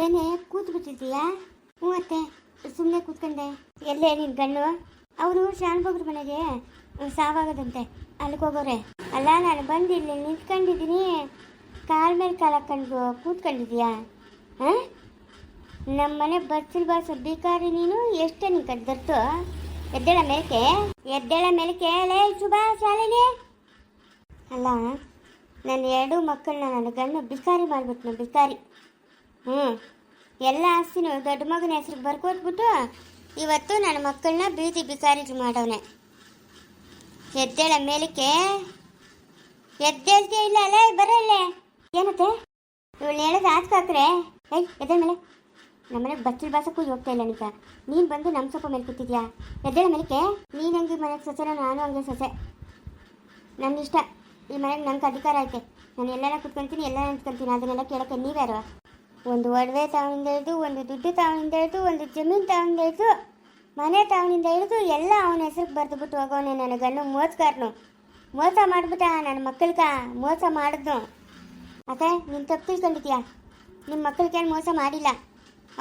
ಏನೇ ಕೂತು ಬಿಟ್ಟಿದ್ದೀಯಾ? ಹ್ಞೂ ಅತ್ತೆ, ಸುಮ್ಮನೆ ಕೂತ್ಕೊಂಡೆ. ಎಲ್ಲೇ ನಿನ್ನ ಗಣ್ಣು? ಅವರು ಶಾನ್ಭೋಗ್ರ ಮನೆಗೆ ಸಾವಾಗದಂತೆ, ಅಲ್ಲಿಗೆ ಹೋಗೋರೆ. ಅಲ್ಲ, ನಾನು ಬಂದು ಇಲ್ಲಿ ನಿಂತ್ಕೊಂಡಿದ್ದೀನಿ, ಕಾಲ ಮೇಲೆ ಕಾಲು ಹಾಕೊಂಡು ಕೂತ್ಕೊಂಡಿದ್ದೀಯಾ? ಹಾಂ, ನಮ್ಮ ಮನೆ ಬರ್ಸಿಲ್ ಬಾಸ ಬೇಕಾರಿ ನೀನು. ಎಷ್ಟೇ ನೀನು ಕದ್ದರ್ತು? ಎದ್ದೇಳ ಮೇಲಕ್ಕೆ, ಎದ್ದೇಳ ಮೇಲಕ್ಕೆ. ಲೇ ಶುಭ ಶಾಲೆನೇ. ಅಲ್ಲ, ನನ್ನ ಎರಡು ಮಕ್ಕಳನ್ನ ನನ್ನ ಗಂಡು ಬಿಕಾರಿ ಮಾಡ್ಬಿಟ್ನು, ಬಿಕಾರಿ. ಎಲ್ಲ ಆಸ್ತಿನೂ ದೊಡ್ಡ ಮಗನ ಹೆಸ್ರಿಗೆ ಬರ್ಕೊಟ್ಬಿಟ್ಟು ಇವತ್ತು ನನ್ನ ಮಕ್ಕಳನ್ನ ಬೀದಿ ಬಿಕಾರಿ ಮಾಡವನೆ. ಎದ್ದೇಳ ಮೇಲಕ್ಕೆ, ಎದ್ದೇಳ್ತೀಯ ಇಲ್ಲ? ಅಲ್ಲೇ ಬರಲ್ಲೇ. ಏನತ್ತೆ ಇವಳು ಹೇಳೋದು ಹಾಕ್ರೆ? ಏಯ್ ಎದ್ದೇಳ ಮೇಲೆ. ನಮ್ಮನೆಗೆ ಬಚ್ಚಲ್ ಬಾಸಕ್ಕೂ ಹೋಗ್ತಾ ಇಲ್ಲ ನಿಂತ. ನೀನು ಬಂದು ನಮ್ಮ ಸೊಪ್ಪ ಮೇಲೆ ಕೂತಿದ್ಯಾ? ಎದ್ದೇಳ ಮೇಲಕ್ಕೆ. ನೀನು ಹಂಗೆ ಮನೆಗೆ ಸೊಸೆನ, ನಾನು ಹಂಗೆ ಸೊಸೆ. ನನ್ನ ಇಷ್ಟ. ಈ ಮನೆಗೆ ನಂಗೆ ಅಧಿಕಾರ ಐತೆ. ನಾನು ಎಲ್ಲನ ಕುತ್ಕೊತೀನಿ, ಎಲ್ಲ ನಿಂತ್ಕೊತೀನಿ. ಅದನ್ನೆಲ್ಲ ಕೇಳೋಕ್ಕೆ ನೀವ್ಯಾರು? ಒಂದು ಒಡವೆ ತಾವನಿಂದ ಹಿಡಿದು, ಒಂದು ದುಡ್ಡು ತಾವನಿಂದ ಹಿಡಿದು, ಒಂದು ಜಮೀನು ತಾವನಿಂದ ಹಿಡಿದು, ಮನೆ ತಾವನಿಂದ ಹಿಡಿದು ಎಲ್ಲ ಅವನ ಹೆಸ್ರಿಗೆ ಬರೆದು ಬಿಟ್ಟು ಹೋಗೋನೆ ನನ್ನ ಗಂಡು. ಮೋಸಗಾರನು, ಮೋಸ ಮಾಡಿಬಿಟ್ಟ ನನ್ನ ಮಕ್ಕಳಿಗೆ. ಮೋಸ ಮಾಡಿದ್ನು. ಅತ್ತೆ, ನೀನು ತಪ್ಪು ತಿಳ್ಕೊಂಡಿದ್ಯಾ? ನಿಮ್ಮ ಮಕ್ಕಳಿಗೇನು ಮೋಸ ಮಾಡಿಲ್ಲ.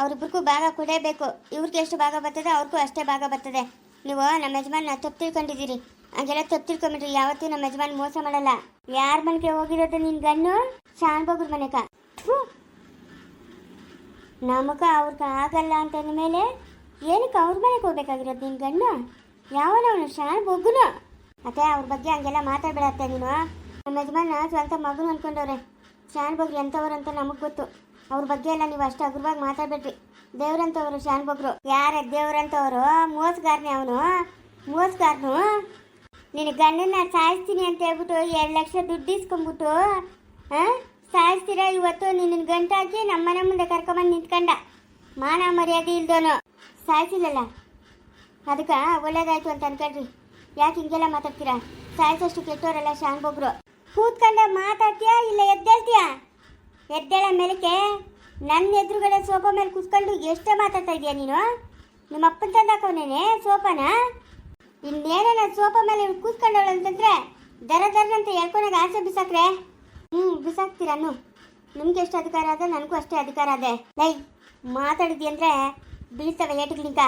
ಅವ್ರಿಬ್ರಿಗೂ ಭಾಗ ಕೊಡೇಬೇಕು. ಇವ್ರಿಗೆ ಎಷ್ಟು ಭಾಗ ಬರ್ತದೆ ಅವ್ರಿಗೂ ಅಷ್ಟೇ ಭಾಗ ಬರ್ತದೆ. ನೀವು ನಮ್ಮ ಯಜಮಾನ ತಪ್ಪು ತಿಳ್ಕೊಂಡಿದ್ದೀರಿ. ಹಂಗೆಲ್ಲ ತಪ್ಪು ತಿಳ್ಕೊಂಬಿಟ್ರಿ. ಯಾವತ್ತೂ ನಮ್ಮ ಯಜಮಾನ್ ಮೋಸ ಮಾಡಲ್ಲ. ಯಾರ ಮನೆಗೆ ಹೋಗಿರೋದು ನಿನ್ನ ಗಣ್ಣು? ಶಾನ್ಭೋಗ್ರ ಮನೆಗ. ನಮಗ ಅವ್ರಿಗೆ ಆಗಲ್ಲ ಅಂತ ಮೇಲೆ ಏನಕ್ಕೆ ಅವ್ರ ಮನೆಗೆ ಹೋಗ್ಬೇಕಾಗಿರೋದು ನಿನ್ನ ಗಣ್ಣು? ಯಾವನವನು ಶಾನ್ಭೋಗ್ನು? ಅತ್ತೆ, ಅವ್ರ ಬಗ್ಗೆ ಹಂಗೆಲ್ಲ ಮಾತಾಡಬೇಡತ್ತೆ ನೀನು. ನಮ್ಮ ಯಜಮಾನ ಸ್ವಂತ ಮಗನು ಅಂದ್ಕೊಂಡವ್ರೆ. ಶಾನ್ಭೋಗ್ರು ಎಂಥವ್ರು ಅಂತ ನಮಗೆ ಗೊತ್ತು. ಅವ್ರ ಬಗ್ಗೆ ಎಲ್ಲ ನೀವು ಅಷ್ಟು ಹಗುರವಾಗಿ ಮಾತಾಡ್ಬೇಡ್ರಿ. ದೇವ್ರಂತವ್ರು ಶಾನ್ಭೋಗ್ರು. ಯಾರ ದೇವ್ರಂತವ್ರು? ಮೋಸಗಾರನೇ ಅವನು, ಮೋಸಗಾರನು. ನಿನ್ನ ಗಂಡನ್ನ ಸಾಯಿಸ್ತೀನಿ ಅಂತ ಹೇಳ್ಬಿಟ್ಟು 2 ಲಕ್ಷ ದುಡ್ಡು ಇಸ್ಕೊಂಡ್ಬಿಟ್ಟು ಸಾಯಿಸ್ತೀರಾ. ಇವತ್ತು ನಿನ್ನ ಗಂಟಾಕಿ ನಮ್ಮ ಮನೆ ಮುಂದೆ ಕರ್ಕೊಂಬಂದು ನಿಂತ್ಕೊಂಡ. ಮಾನ ಮರ್ಯಾದೆ ಇಲ್ದೋನು. ಸಾಯಿಸಿಲ್ಲಲ್ಲ, ಅದಕ್ಕೆ ಒಳ್ಳೇದಾಯ್ತು ಅಂತ ಅನ್ಕೊಳ್ರಿ. ಯಾಕೆ ಹಿಂಗೆಲ್ಲ ಮಾತಾಡ್ತೀರಾ? ಸಾಯಿಸೋಷ್ಟು ಕೆಟ್ಟವರಲ್ಲ ಶಾನ್ಭೋಗ್ರು. ಕೂತ್ಕೊಂಡೆ ಮಾತಾಡ್ತೀಯಾ ಇಲ್ಲ ಎದ್ದೇಳ್ತೀಯಾ? ಎದ್ದೇಳ ಮೇಲಕ್ಕೆ. ನನ್ನ ಎದುರುಗಡೆ ಸೋಫಾ ಮೇಲೆ ಕೂತ್ಕೊಂಡು ಎಷ್ಟೇ ಮಾತಾಡ್ತಾ ಇದೀಯ ನೀನು? ನಿಮ್ಮ ಅಪ್ಪನ ತಂದಾಕವನೇನೆ ಸೋಫಾನ? ಇನ್ನೇನ ಸೋಫಾ ಮೇಲೆ ಕೂತ್ಕೊಂಡವಳು ಅಂತಂದ್ರೆ ದರದಂತ ಹೇಳ್ಕೊಂಡಾಗ ಆಸೆ ಬಿಸಾಕ್ರೆ. ಬಿಸಾಕ್ತೀರನ್ನು. ನಿಮ್ಗೆ ಎಷ್ಟು ಅಧಿಕಾರ ಅದ, ನನಗೂ ಅಷ್ಟೇ ಅಧಿಕಾರ ಅದೇ. ಲೈ, ಮಾತಾಡಿದ್ವಿ ಅಂದರೆ ಬೀಳ್ತವೆ ಏಟಿಗಳಿಂಕ.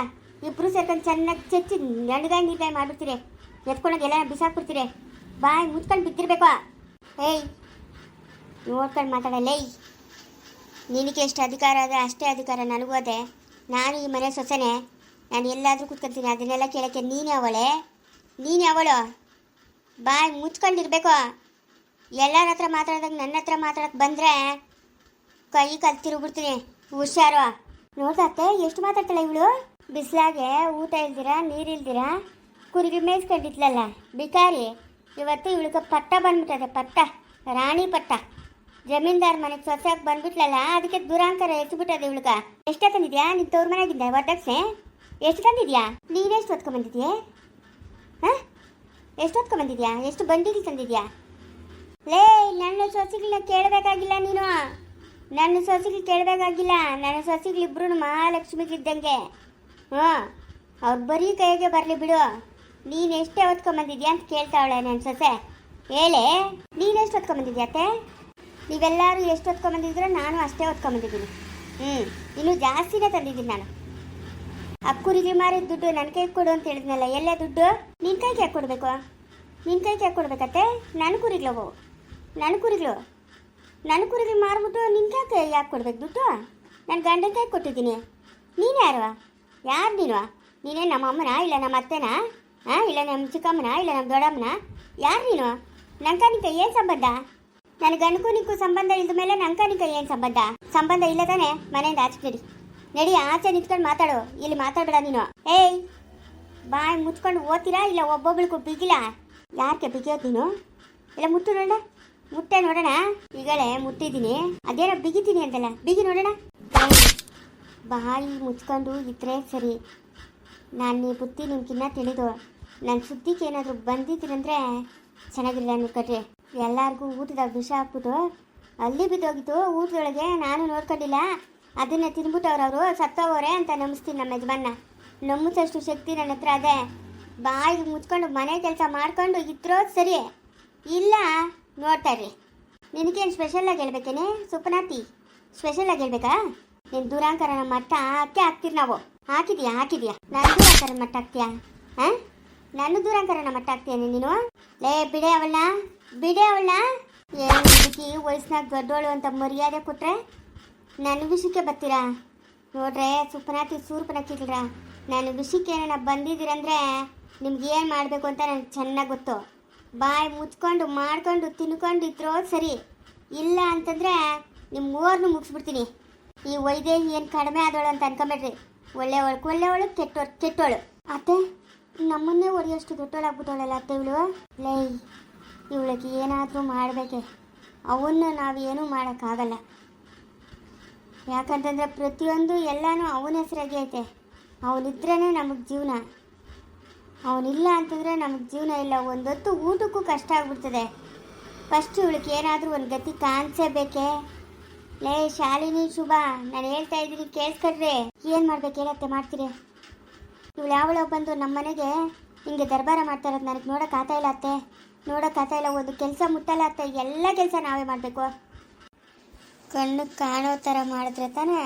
ಇಬ್ಬರು ಸೇರ್ಕೊಂಡು ಚೆನ್ನಾಗಿ ಚೆಚ್ಚಿ ಗಂಡಗಾಯಿ ನೀರ್ಗಾಯಿ ಮಾಡಿಬಿಡ್ತೀರಿ. ಎತ್ಕೊಂಡಾಗ ಎಲ್ಲ ಬಿಸಾಕ್ಬಿಡ್ತೀರಿ. ಬಾಯ್ ಮುಚ್ಕೊಂಡು ಬಿದ್ದಿರ್ಬೇಕು. ಏಯ್, ನೋಡ್ಕೊಂಡು ಮಾತಾಡಲ್ಲೇ. ನಿನಗೆ ಎಷ್ಟು ಅಧಿಕಾರ ಅದೇ ಅಷ್ಟೇ ಅಧಿಕಾರ ನನಗೂ ಅದೇ. ನಾನು ಈ ಮನೆ ಸೊಸೆನೆ. ನಾನು ಎಲ್ಲಾದರೂ ಕೂತ್ಕೊತೀನಿ. ಅದನ್ನೆಲ್ಲ ಕೇಳೋಕ್ಕೆ ನೀನು ಯಾವಳೆ? ನೀನು ಯಾವಳು? ಬಾಯ್ ಮುಚ್ಕೊಂಡಿರ್ಬೇಕು. ಎಲ್ಲರ ಹತ್ರ ಮಾತಾಡಿದಾಗ ನನ್ನ ಹತ್ರ ಮಾತಾಡೋಕ್ಕೆ ಬಂದರೆ ಕೈ ಕಲ್ತಿರುಬಿಡ್ತೀನಿ. ಹುಷಾರು. ನೋಡ್ದತ್ತೆ ಎಷ್ಟು ಮಾತಾಡ್ತಾಳೆ ಇವಳು. ಬಿಸಿಲಾಗೆ ಊಟ ಇಲ್ದಿರಾ, ನೀರು ಇಲ್ದಿರಾ ಕುರಿಗೆ ಮೇಯಿಸ್ಕೊಂಡಿದ್ಲಲ್ಲ ಬಿಕಾರಿ. ಇವತ್ತು ಇವಳಿಗೆ ಪಟ್ಟ ಬಂದ್ಬಿಟ್ಟದೆ. ಪಟ್ಟ, ರಾಣಿ ಪಟ್ಟ. ಜಮೀನ್ದಾರ್ ಮನೆಗೆ ಸೊಸೆಯಾಗಿ ಬಂದ್ಬಿಟ್ಲಲ್ಲ, ಅದಕ್ಕೆ ದುರಾಂಕಾರ ಎತ್ಬಿಟ್ಟದೆ ಇವಳಿಗ. ಎಷ್ಟೇ ತಂದಿದ್ಯಾ ನಿನ್ನ ತವ್ರ ಮನೆಗಿಂದ ವರದಕ್ಷಿಣೆ? ಎಷ್ಟು ತಂದಿದ್ಯಾ? ನೀನೆಷ್ಟು ಹೊತ್ಕೊಂಬಂದಿದ್ಯಾ? ಹಾಂ, ಎಷ್ಟು ಹೊತ್ಕೊಂಬಂದಿದ್ಯಾ? ಎಷ್ಟು ಬಂಡಿಗೆ ತಂದಿದ್ಯಾ? ಲೇ, ನನ್ನ ಸೊಸೆಗಳನ್ನ ಕೇಳಬೇಕಾಗಿಲ್ಲ ನೀನು. ನನ್ನ ಸೊಸೆಗಳು ಕೇಳಬೇಕಾಗಿಲ್ಲ. ನನ್ನ ಸೊಸೆಗಳಿಬ್ರು ಮಹಾಲಕ್ಷ್ಮಿಗಿದ್ದಂಗೆ. ಅವ್ರು ಬರೀ ಕೈಗೆ ಬರಲಿ ಬಿಡು. ನೀನು ಎಷ್ಟೇ ಹೊತ್ಕೊಂಬಂದಿದ್ಯಾ ಅಂತ ಕೇಳ್ತಾವಳೆ ನನ್ನ ಸೊಸೆ. ಹೇಳೇ, ನೀನೆಷ್ಟು ಹೊತ್ಕೊಂಬಂದಿದ್ಯಾ ಅತ್ತೆ? ನೀವೆಲ್ಲರೂ ಎಷ್ಟು ಹೊತ್ಕೊಂಬಂದಿದ್ರೋ ನಾನು ಅಷ್ಟೇ ಹೊತ್ಕೊಂಬಂದಿದ್ದೀನಿ. ಇನ್ನೂ ಜಾಸ್ತಿನೇ ತಂದಿದ್ದೀನಿ ನಾನು. ಅಕ್ಕೂರಿಗೆ ಮಾರಿ ದುಡ್ಡು ನನ್ನ ಕೈಗೆ ಕೊಡು ಅಂತ ಹೇಳಿದ್ನಲ್ಲ, ಎಲ್ಲೇ ದುಡ್ಡು? ನಿನ್ನ ಕೈಗೆ ಯಾಕೆ ಕೊಡಬೇಕು? ನಿನ್ನ ಕೈಗೆ ಯಾಕೆ ಕೊಡ್ಬೇಕತ್ತೆ? ನನ್ನ ಕುರಿಗಳು ನನ್ನ ಕುರಿಗಳು ಮಾರ್ಬಿಟ್ಟು ನಿನ್ನ ಕೈಗೆ ಯಾಕೆ ಕೊಡ್ಬೇಕು ದುಡ್ಡು? ನನ್ನ ಗಂಡನ ಕೈಗೆ ಕೊಟ್ಟಿದ್ದೀನಿ. ನೀನು ಯಾರು? ಯಾರು ನೀನು? ನೀನೇ ನಮ್ಮ ಅಮ್ಮನ, ಇಲ್ಲ ನಮ್ಮ ಅತ್ತೆನ, ಇಲ್ಲ ನಮ್ಮ ಚಿಕ್ಕಮ್ಮನ, ಇಲ್ಲ ನಮ್ಮ ದೊಡ್ಡಮ್ಮನ? ಯಾರು ನೀನು? ನಂಗೆ ಏನು ಸಂಬಂಧ? ನನ್ನ ಗಂಡಕ್ಕೂ ನಿಂಗೂ ಸಂಬಂಧ ಇಲ್ದ ಮೇಲೆ ನಂಗೆ ಏನು ಸಂಬಂಧ? ಸಂಬಂಧ ಇಲ್ಲ ತಾನೆ? ಮನೆಯಿಂದ ಆಚೆ ನಡಿ, ಆಚೆ ನಿಂತ್ಕೊಂಡು ಮಾತಾಡು. ಇಲ್ಲಿ ಮಾತಾಡಬೇಡ ನೀನು. ಏಯ್, ಬಾಯ್ ಮುಚ್ಕೊಂಡು ಓದ್ತೀರಾ ಇಲ್ಲ ಒಬ್ಬೊಬ್ಳಿಗೂ ಬಿಗಿಲ್ಲ? ಯಾಕೆ ಬಿಗಿಯೋದು ನೀನು? ಇಲ್ಲ ಮುಟ್ಟು ನೋಡೋಣ. ಮುಟ್ಟೆ ನೋಡೋಣ. ಈಗಲೇ ಮುಟ್ಟಿದ್ದೀನಿ. ಅದೇನೋ ಬಿಗಿತೀನಿ ಅಂತಲ್ಲ, ಬಿಗಿ ನೋಡೋಣ. ಬಾಯಿ ಮುಚ್ಕೊಂಡು ಇದ್ರೆ ಸರಿ. ನಾನು ನೀ ಬುತ್ತಿ ನಿಮ್ಗಿನ್ನ ತಿಳಿದು ನನ್ನ ಸುದ್ದಿಗೆ ಏನಾದರೂ ಬಂದಿದ್ದೀರಂದರೆ ಚೆನ್ನಾಗಿಲ್ಲ ಅನ್ಕೊಟ್ರಿ. ಎಲ್ಲರಿಗೂ ಊಟದಾಗ ವಿಷ ಹಾಕ್ಬಿಟ್ಟು ಅಲ್ಲಿ ಬಿದ್ದೋಗಿತ್ತು ಊಟದೊಳಗೆ. ನಾನು ನೋಡ್ಕೊಂಡಿಲ್ಲ. ಅದನ್ನು ತಿನ್ಬಿಟ್ಟು ಅವ್ರವರು ಸತ್ತೋಗೋರೆ ಅಂತ ನಂಬಿಸ್ತೀನಿ ನಮ್ಮ ಯಜಮಾನ. ನಂಬಿಸೋಷ್ಟು ಶಕ್ತಿ ನನ್ನ ಹತ್ರ ಅದೇ. ಬಾಯಿಗೆ ಮುಚ್ಕೊಂಡು ಮನೆ ಕೆಲಸ ಮಾಡ್ಕೊಂಡು ಇದ್ರೋ ಸರಿ, ಇಲ್ಲ ನೋಡ್ತಾರ್ರಿ. ನಿನಗೇನು ಸ್ಪೆಷಲಾಗಿ ಹೇಳ್ಬೇಕೇನೆ ಸುಪನಾತಿ? ಸ್ಪೆಷಲಾಗಿ ಹೇಳ್ಬೇಕಾ? ನೀನು ದೂರಾಂಕರನ ಮಟ್ಟ ಹಾಕ್ತೀರಿ ನಾವು. ಹಾಕಿದ್ಯಾ ನಾನು ದೂರಾಂಕರನ ಮಟ್ಟ ಹಾಕ್ತೀಯಾ? ಹಾಂ, ನಾನು ದೂರಾಂಕರನ ಮಟ್ಟ ಹಾಕ್ತೀಯ ನೀನು? ಲೇ ಬಿಡೆ ಅವಳನ್ನ ಏನು ಹುಡುಗಿ ವಯಸ್ಸಿನಾಗ ದೊಡ್ಡೋಳು ಅಂತ ಮರ್ಯಾದೆ ಕೊಟ್ರೆ ನನ್ನ ವಿಷಯಕ್ಕೆ ಬರ್ತೀರಾ? ನೋಡ್ರೆ ಸೂರ್ಪನಾಕಿಲ್ರ, ನನ್ನ ವಿಷಯಕ್ಕೆ ಏನಾರ ಬಂದಿದ್ದೀರಂದ್ರೆ ನಿಮ್ಗೆ ಏನು ಮಾಡಬೇಕು ಅಂತ ನನಗೆ ಚೆನ್ನಾಗಿ ಗೊತ್ತು. ಬಾಯಿ ಮುಚ್ಕೊಂಡು ಮಾಡ್ಕೊಂಡು ತಿನ್ಕೊಂಡು ಇದ್ರೋ ಸರಿ, ಇಲ್ಲ ಅಂತಂದರೆ ನಿಮ್ಮ ಮೂರನ್ನು ಮುಗಿಸ್ಬಿಡ್ತೀನಿ. ಈ ವೈದೇಹಿ ಏನು ಕಡಿಮೆ ಆದವಳು ಅಂತ ಅನ್ಕೊಂಬೇಡ್ರಿ. ಒಳ್ಳೆಯವಳು ಕೆಟ್ಟೋಳು. ಅತ್ತೆ ನಮ್ಮನ್ನೇ ಹೊಡೆಯೋಷ್ಟು ದೊಡ್ಡೋಳಾಗ್ಬಿಟ್ಟವಳಲ್ಲ ಅತ್ತೆ ಇವಳು. ಲೈ ಇವಳಿಗೆ ಏನಾದರೂ ಮಾಡಬೇಕೆ, ಅವನ್ನ ನಾವೇನೂ ಮಾಡೋಕ್ಕಾಗಲ್ಲ. ಯಾಕಂತಂದರೆ ಪ್ರತಿಯೊಂದು ಎಲ್ಲನೂ ಅವನ ಹೆಸರಾಗಿ ಐತೆ. ಅವನಿದ್ರೇ ನಮಗೆ ಜೀವನ, ಅವನಿಲ್ಲ ಅಂತಂದರೆ ನಮಗೆ ಜೀವನ ಇಲ್ಲ. ಒಂದೊತ್ತು ಊಟಕ್ಕೂ ಕಷ್ಟ ಆಗ್ಬಿಡ್ತದೆ. ಫಸ್ಟ್ ಇವಳಿಗೆ ಏನಾದರೂ ಒಂದು ಗತಿ ಕಾಣಿಸಬೇಕೆ. ಲೇ ಶಾಲಿನಿ ಶುಭ, ನಾನು ಹೇಳ್ತಾ ಇದ್ದೀನಿ ಕೇಳಿಸ್ಕೊಡ್ರಿ. ಏನು ಮಾಡ್ಬೇಕು ಹೇಳತ್ತೆ ಮಾಡ್ತೀರಿ? ಇವಳು ಯಾವಳೋ ಬಂದು ನಮ್ಮ ಮನೆಗೆ ಹಿಂಗೆ ದರ್ಬಾರ ಮಾಡ್ತಾ ಇರೋದು ನನಗೆ ನೋಡೋಕ್ಕಾಗ್ತಾ ಇಲ್ಲ ಅತ್ತೆ, ನೋಡೋಕ್ಕಾಗ್ತಾ ಇಲ್ಲ. ಒಂದು ಕೆಲಸ ಮುಟ್ಟಲ್ಲ ಅತ್ತೆ, ಎಲ್ಲ ಕೆಲಸ ನಾವೇ ಮಾಡಬೇಕು. ಕಣ್ಣು ಕಾಣೋ ಥರ ಮಾಡಿದ್ರೆ ತಾನೇ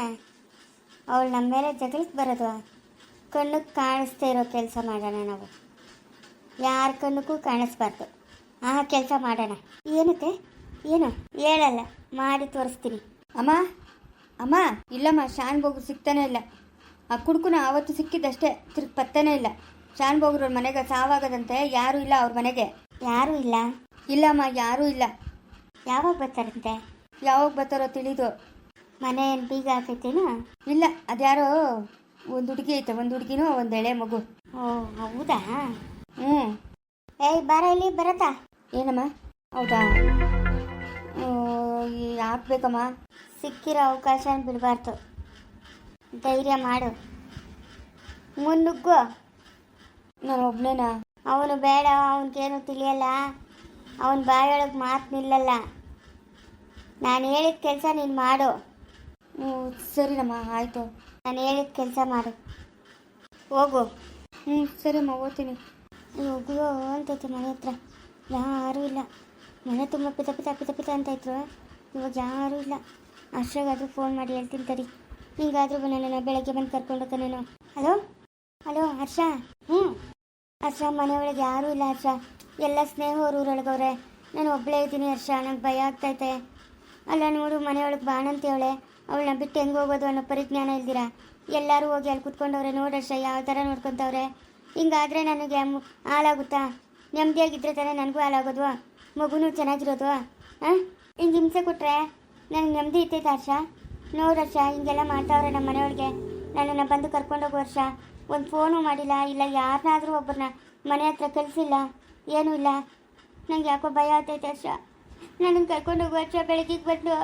ಅವಳು ನಮ್ಮ ಮೇಲೆ ಜಗಳಕ್ಕೆ ಬರೋದು. ಕಣ್ಣು ಕಾಣಿಸ್ತಾ ಇರೋ ಕೆಲಸ ಮಾಡೋಣ ನಾವು, ಯಾರ ಕಣ್ಣಕ್ಕೂ ಕಾಣಿಸ್ಬಾರ್ದು. ಆ ಕೆಲಸ ಮಾಡೋಣ. ಏನತ್ತೆ? ಏನು ಹೇಳಲ್ಲ, ಮಾಡಿ ತೋರಿಸ್ತೀನಿ. ಅಮ್ಮ ಇಲ್ಲಮ್ಮ, ಶಾನ್ ಬೋಗ್ರು ಸಿಗ್ತಾನೆ ಇಲ್ಲ. ಆ ಕುಡ್ಕುನ ಆವತ್ತು ಸಿಕ್ಕಿದ್ದಷ್ಟೇ, ತಿರ್ಗಿ ಪತ್ತನೇ ಇಲ್ಲ. ಶಾನ್ ಬೋಗ್ರವ್ರ ಮನೆಗೆ ಸಾವಾಗದಂತೆ, ಯಾರೂ ಇಲ್ಲ ಅವ್ರ ಮನೆಗೆ. ಯಾರೂ ಇಲ್ಲ? ಇಲ್ಲಮ್ಮ, ಯಾರೂ ಇಲ್ಲ. ಯಾವಾಗ ಬರ್ತಾರಂತೆ? ಯಾವಾಗ ಬರ್ತಾರೋ ತಿಳಿದು. ಮನೆ ಏನು ಬೀಗ ಹಾಕೈತೇನು? ಇಲ್ಲ, ಅದ್ಯಾರೋ ಒಂದು ಹುಡುಗಿ ಐತೆ, ಒಂದು ಹುಡುಗಿನೂ ಒಂದು ಎಳೆ ಮಗು. ಓ ಹೌದಾ? ಹ್ಞೂ. ಏಯ್ ಬಾರ ಇಲ್ಲಿ, ಬರತ್ತಾ? ಏನಮ್ಮ? ಹೌದಾ? ಹಾಕ್ಬೇಕಮ್ಮ. ಸಿಕ್ಕಿರೋ ಅವಕಾಶ ಬಿಡಬಾರ್ದು, ಧೈರ್ಯ ಮಾಡು, ಮುನ್ನುಗ್ಗು. ನಾನು ಒಬ್ಬನೇನಾ? ಅವನು ಬೇಡ, ಅವನಿಗೇನು ತಿಳಿಯಲ್ಲ, ಅವನ ಬಾಯೊಳಗೆ ಮಾತು ನಿಲ್ಲಲ್ಲ. ನಾನು ಹೇಳಿದ ಕೆಲಸ ನೀನು ಮಾಡು. ಹ್ಞೂ ಸರಿನಮ್ಮ, ಆಯಿತು. ನಾನು ಹೇಳಿದ ಕೆಲಸ ಮಾಡು, ಹೋಗು. ಹ್ಞೂ ಸರಿಯಮ್ಮ, ಓದ್ತೀನಿ. ಹೋಗು ಅಂತೈತೆ. ಮನೆ ಹತ್ರ ಯಾರೂ ಇಲ್ಲ. ಮನೆ ತುಂಬ ಪಿತ ಅಂತ ಇದ್ರು. ಇವಾಗ ಯಾರೂ ಇಲ್ಲ. ಅಷ್ಟಾಗಾದರೂ ಫೋನ್ ಮಾಡಿ ಹೇಳ್ತೀನಿ ತಡಿ. ಹಿಂಗಾದರೂ ನನ್ನ ಬೆಳಗ್ಗೆ ಬಂದು ಕರ್ಕೊಂಡು ಹೋಗ್ತಾನೇನೋ. ಹಲೋ ಹರ್ಷ? ಹ್ಞೂ ಹರ್ಷ, ಮನೆ ಒಳಗೆ ಯಾರೂ ಇಲ್ಲ ಹರ್ಷ. ಎಲ್ಲ ಸ್ನೇಹವರು ಊರೊಳಗವ್ರೆ, ನಾನು ಒಬ್ಬಳೇ ಇದ್ದೀನಿ ಹರ್ಷ. ನಂಗೆ ಭಯ ಆಗ್ತೈತೆ. ಅಲ್ಲ ನೋಡು, ಮನೆಯೊಳಗೆ ಬಾಣಂತೇವಳೆ, ಅವಳನ್ನ ಬಿಟ್ಟು ಹೆಂಗೆ ಹೋಗೋದು ಅನ್ನೋ ಪರಿಜ್ಞಾನ ಇಲ್ದಿರ ಎಲ್ಲರೂ ಹೋಗಿ ಅಲ್ಲಿ ಕುತ್ಕೊಂಡವ್ರೆ. ನೋಡಿ ಹರ್ಷ, ಯಾವ ಥರ ನೋಡ್ಕೊತವ್ರೆ. ಹಿಂಗಾದರೆ ನನಗೆ ಹಾಳಾಗುತ್ತಾ? ನೆಮ್ಮದಿಯಾಗಿದ್ದರೆ ತಾನೇ ನನಗೂ ಹಾಳಾಗೋದು, ಮಗುನೂ ಚೆನ್ನಾಗಿರೋದು. ಹಾಂ, ಹಿಂಗೆ ಹಿಂಸೆ ಕೊಟ್ಟರೆ ನನಗೆ ನೆಮ್ಮದಿ ಇರ್ತೈತೆ ಹರ್ಷ? ನೋಡು ಹರ್ಷ, ಹಿಂಗೆಲ್ಲ ಮಾಡ್ತಾವ್ರೆ ನಮ್ಮ ಮನೆಯೊಳಗೆ. ನನ್ನನ್ನು ಬಂದು ಕರ್ಕೊಂಡೋಗೋ ಹರ್ಷ. ಒಂದು ಫೋನು ಮಾಡಿಲ್ಲ, ಇಲ್ಲ ಯಾರನ್ನಾದರೂ ಒಬ್ಬರನ್ನ ಮನೆ ಹತ್ರ ಕಳಿಸಿಲ್ಲ, ಏನೂ ಇಲ್ಲ. ನಂಗೆ ಯಾಕೋ ಭಯ ಆಗ್ತೈತೆ ಹರ್ಷ. ನನ್ನನ್ನು ಕರ್ಕೊಂಡೋಗೋ ಹರ್ಷ. ಬೆಳಗ್ಗೆ ಬಂದು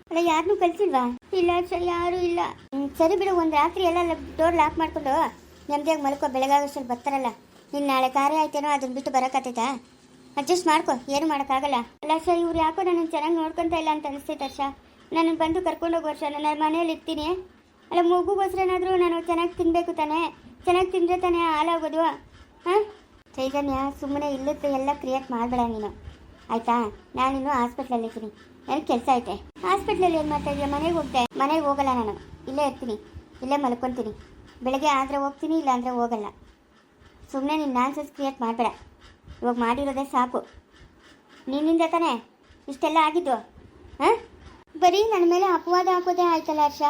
ಅಲ್ಲ ಯಾರನ್ನೂ ಕಳಿಸಿಲ್ವಾ? ಇಲ್ಲ ಹರ್ಷ, ಯಾರೂ ಇಲ್ಲ. ಸರಿ ಬಿಡು, ಒಂದು ರಾತ್ರಿ ಎಲ್ಲ ಡೋರ್ ಲಾಕ್ ಮಾಡಿಕೊಂಡು ನೆಮ್ಮದಿಯಾಗಿ ಮಲ್ಕೋ. ಬೆಳಗಾಗೋಷ್ಟಲ್ಲಿ ಬರ್ತಾರಲ್ಲ. ಇನ್ನು ನಾಳೆ ಕಾರ್ಯ ಆಯ್ತೇನೋ, ಅದನ್ನ ಬಿಟ್ಟು ಬರೋಕ್ಕಾಗ್ತೈತಾ? ಅಡ್ಜಸ್ಟ್ ಮಾಡ್ಕೊ, ಏನು ಮಾಡೋಕ್ಕಾಗಲ್ಲ. ಅಲ್ಲ ಹರ್ಷ, ಇವ್ರು ಯಾಕೋ ನನ್ನನ್ನು ಚೆನ್ನಾಗಿ ನೋಡ್ಕೊತಾ ಇಲ್ಲ ಅಂತ ಅನಿಸ್ತೈತೆ ಹರ್ಷ. ನನ್ನನ್ನು ಬಂದು ಕರ್ಕೊಂಡೋಗೋ ಹರ್ಷ. ನನ್ನ ಮನೇಲಿ ಇರ್ತೀನಿ. ಅಲ್ಲ ಮಗುಗೋಸ್ಕರನಾದರೂ ನಾನು ಚೆನ್ನಾಗಿ ತಿನ್ನಬೇಕು ತಾನೇ. ಚೆನ್ನಾಗಿ ತಿಂದರೆ ತಾನೇ ಹಾಳಾಗೋದು. ಹಾಂ ಚೈತನ್ಯ, ಸುಮ್ಮನೆ ಇಲ್ಲದ ಎಲ್ಲ ಕ್ರಿಯೇಟ್ ಮಾಡಬೇಡ ನೀನು, ಆಯಿತಾ? ನಾನಿನ್ನು ಹಾಸ್ಪಿಟ್ಲಲ್ಲಿರ್ತೀನಿ, ನನಗೆ ಕೆಲಸ ಐತೆ. ಹಾಸ್ಪಿಟ್ಲಲ್ಲಿ ಏನು ಮಾಡ್ತಾ ಇದೆಯಾ? ಮನೆಗೆ ಹೋಗಲ್ಲ ನಾನು, ಇಲ್ಲೇ ಇರ್ತೀನಿ, ಇಲ್ಲೇ ಮಲ್ಕೊತೀನಿ. ಬೆಳಗ್ಗೆ ಆದರೆ ಹೋಗ್ತೀನಿ, ಇಲ್ಲ ಅಂದರೆ ಹೋಗಲ್ಲ. ಸುಮ್ಮನೆ ನೀನು ನಾನ್ಸೆನ್ಸ್ ಕ್ರಿಯೇಟ್ ಮಾಡಬೇಡ. ಇವಾಗ ಮಾಡಿರೋದೇ ಸಾಕು. ನಿನ್ನಿಂದ ತಾನೇ ಇಷ್ಟೆಲ್ಲ ಆಗಿದ್ದು. ಹಾಂ, ಬರೀ ನನ್ನ ಮೇಲೆ ಅಪವಾದ ಹಾಕೋದೇ ಆಯ್ತಲ್ಲ ಹರ್ಷ.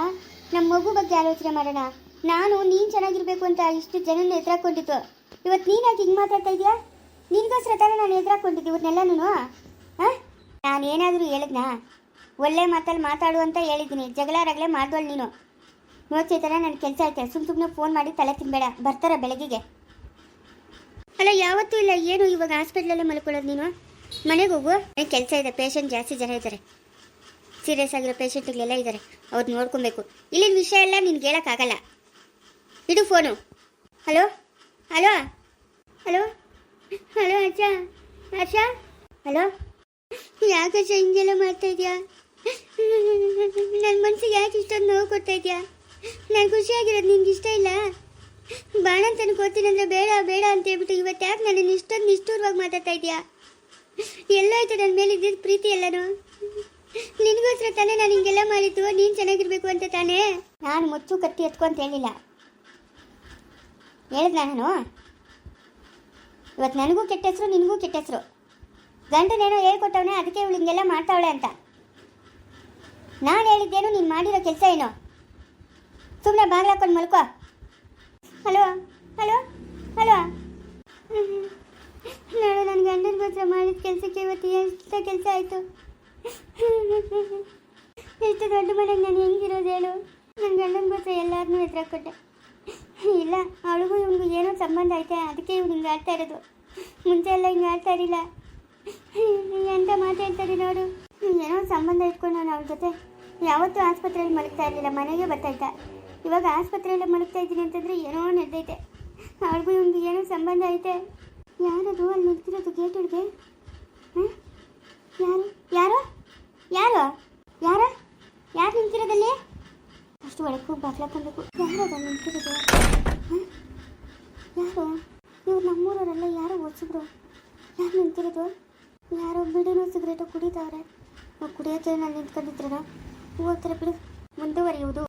ನಮ್ಮ ಮಗು ಬಗ್ಗೆ ಆಲೋಚನೆ ಮಾಡೋಣ. ನೀನು ಚೆನ್ನಾಗಿರ್ಬೇಕು ಅಂತ ಇಷ್ಟು ಜನನ ಎದುರಾಕೊಂಡಿದ್ದು. ಇವತ್ತು ನೀನಾಗಿ ಹಿಂಗೆ ಮಾತಾಡ್ತಾ ಇದೆಯಾ? ನಿನಗೋಸ್ಕರ ತಾನೇ ನಾನು ಎದುರಾಕೊಂಡಿದ್ದು ಇವನ್ನೆಲ್ಲನೂ. ಹಾಂ, ನಾನೇನಾದರೂ ಹೇಳಿದ್ನಾ? ಒಳ್ಳೆ ಮಾತಲ್ಲಿ ಮಾತಾಡು ಅಂತ ಹೇಳಿದ್ದೀನಿ. ಜಗಳಾರಾಗಲೇ ಮಾಡ್ದೋಳು ನೀನು. ನೋಡ್ತೈತಾನೆ, ನನ್ನ ಕೆಲಸ ಐತೆ. ಸುಮ್ಮನೆ ಫೋನ್ ಮಾಡಿ ತಲೆ ತಿನ್ಬೇಡ. ಬರ್ತಾರ ಬೆಳಗ್ಗೆಗೆ. ಅಲ್ಲ ಯಾವತ್ತೂ ಇಲ್ಲ, ಏನು ಇವಾಗ ಹಾಸ್ಪಿಟ್ಲಲ್ಲೇ ಮಲ್ಕೊಳ್ಳೋದು ನೀನು? ಮನೆಗೆ ಹೋಗು. ಕೆಲಸ ಇದೆ, ಪೇಷಂಟ್ ಜಾಸ್ತಿ ಜನ ಇದ್ದಾರೆ, ಸೀರಿಯಸ್ ಆಗಿರೋ ಪೇಷಂಟ್ಗಳೆಲ್ಲ ಇದ್ದಾರೆ, ಅವ್ರು ನೋಡ್ಕೊಬೇಕು. ಇಲ್ಲಿನ ವಿಷಯ ಎಲ್ಲ ನಿನ್ಗೆ ಹೇಳೋಕ್ಕಾಗಲ್ಲ. ಇಡು phone. Hello hello hello hello ಅಜ್ಜ, ಹರ್ಷ? ಹಲೋ, ಯಾಕಜ್ಜ ಹಿಂಗೆಲ್ಲ ಮಾಡ್ತಾ ಇದೆಯಾ? ನನ್ನ ಮನಸ್ಸಿಗೆ ಯಾಕೆ ಇಷ್ಟೊಂದು ನೋವು ಕೊಡ್ತಾ ಇದೆಯಾ? ನಾನು ಖುಷಿಯಾಗಿರೋದು ನಿನ್ಗೆ ಇಷ್ಟ ಇಲ್ಲ? ಬಾಣ ಅಂತ ಅನ್ಕೋತೀನಿ ಅಂದರೆ ಬೇಡ ಬೇಡ ಅಂತ ಹೇಳ್ಬಿಟ್ಟು ಇವತ್ತು ಯಾಕೆ ನನ್ನನ್ನು ಇಷ್ಟೊಂದು ನಿಷ್ಠೂರವಾಗಿ ಮಾತಾಡ್ತಾ ಇದೆಯಾ? ಎಲ್ಲೋಯ್ತು ನನ್ನ ಮೇಲೆ ಇದ್ದಿದ್ದು ಪ್ರೀತಿ ಎಲ್ಲನೂ? ನಿನಗೋಸ್ಕರ ತಾನೇ ನಾನು ಹಿಂಗೆಲ್ಲ ಮಾಡಿದ್ದು, ನೀನು ಚೆನ್ನಾಗಿರ್ಬೇಕು ಅಂತ ತಾನೇ. ನಾನು ಮುಚ್ಚು ಕತ್ತಿ ಎತ್ಕೊ ಅಂತ ಹೇಳಿಲ್ಲ, ಹೇಳಿದ್ನ ನಾನು. ಇವತ್ತು ನನಗೂ ಕೆಟ್ಟ ಹೆಸರು, ನಿನಗೂ ಕೆಟ್ಟ ಹೆಸರು. ಗಂಡನೇನೋ ಹೇಳ್ಕೊಟ್ಟವನೇ, ಅದಕ್ಕೆ ಇವಳು ಹಿಂಗೆಲ್ಲ ಮಾಡ್ತಾವಳೆ ಅಂತ. ನಾನು ಹೇಳಿದ್ದೇನು, ನೀನು ಮಾಡಿರೋ ಕೆಲಸ ಏನೋ. ಸುಮ್ಮನೆ ಬಾಗಿಲು ಹಾಕೊಂಡು ಮಲ್ಕೋ. Hello hello hello. ನೋಡು, ನನ್ನ ಗಂಡನಿಗೋಸ್ಕರ ಮಾಡಿದ ಕೆಲಸಕ್ಕೆ ಇವತ್ತು ಎಷ್ಟು ಕೆಲಸ ಆಯಿತು. ಎಷ್ಟು ದೊಡ್ಡ ಮನೆಗೆ ನಾನು ಹೆಂಗಿರೋದು ಹೇಳು. ನನ್ನ ಗಂಡನಿಗೋಸ್ಕರ ಎಲ್ಲರನ್ನೂ ಎದುರಾಕೊಟ್ಟೆ. ಇಲ್ಲ, ಅವಳಿಗೂ ಇವನಿಗೂ ಏನೋ ಸಂಬಂಧ ಐತೆ, ಅದಕ್ಕೆ ಇವ್ನು ಹಿಂಗೆ ಆಡ್ತಾ ಇರೋದು. ಮುಂಚೆ ಎಲ್ಲ ಹಿಂಗೆ ಆಡ್ತಾ ಇರಲಿಲ್ಲ. ಎಂತ ಮಾತಾಡ್ತಾರೆ ನೋಡು. ಏನೋ ಸಂಬಂಧ ಇಟ್ಕೊಂಡು ನಾನು ಅವಳ ಜೊತೆ ಯಾವತ್ತೂ ಆಸ್ಪತ್ರೆಯಲ್ಲಿ ಮಲಗ್ತಾ ಇರಲಿಲ್ಲ, ಮನೆಗೆ ಬರ್ತಾಯಿದ್ದ. ಇವಾಗ ಆಸ್ಪತ್ರೆಯಲ್ಲೇ ಮಲಗ್ತಾ ಇದ್ದೀನಿ ಅಂತಂದರೆ ಏನೋ ನಡೆದೈತೆ. ಅವಳಿಗೂ ಇವನಿಗೂ ಏನೋ ಸಂಬಂಧ ಐತೆ. ಯಾರದು ಅಲ್ಲಿ ನಿಂತಿರೋದು ಗೇಟ್ ಒಳಗೆ? ಹಾಂ, ಯಾರು ಯಾರು ಯಾರು ಯಾರ ಯಾರು ನಿಂತಿರೋದಲ್ಲಿ? ಅಷ್ಟು ಒಳಗೂ ಬಾಗ್ಲಾಕೊಂಬೇಕು. ಯಾರದ ನಿಂತಿರೋದು? ಹಾಂ, ಯಾರು? ಇವ್ರು ನಮ್ಮೂರವರೆಲ್ಲ ಯಾರೋ ಹೊಸಬ್ರು. ಯಾರು ನಿಂತಿರೋದು? ಯಾರೋ ಬಿಡಿನೋ ಸಿಗರೇಟು ಕುಡಿತಾವ್ರೆ. ಕುಡಿಯೋಕೆ ನಾನು ನಿಂತ್ಕೊಂಡಿದ್ರೇನೋ. ಹೋಗ್ತಾರೆ ಬಿಡು, ಮುಂದುವರಿಯುವುದು.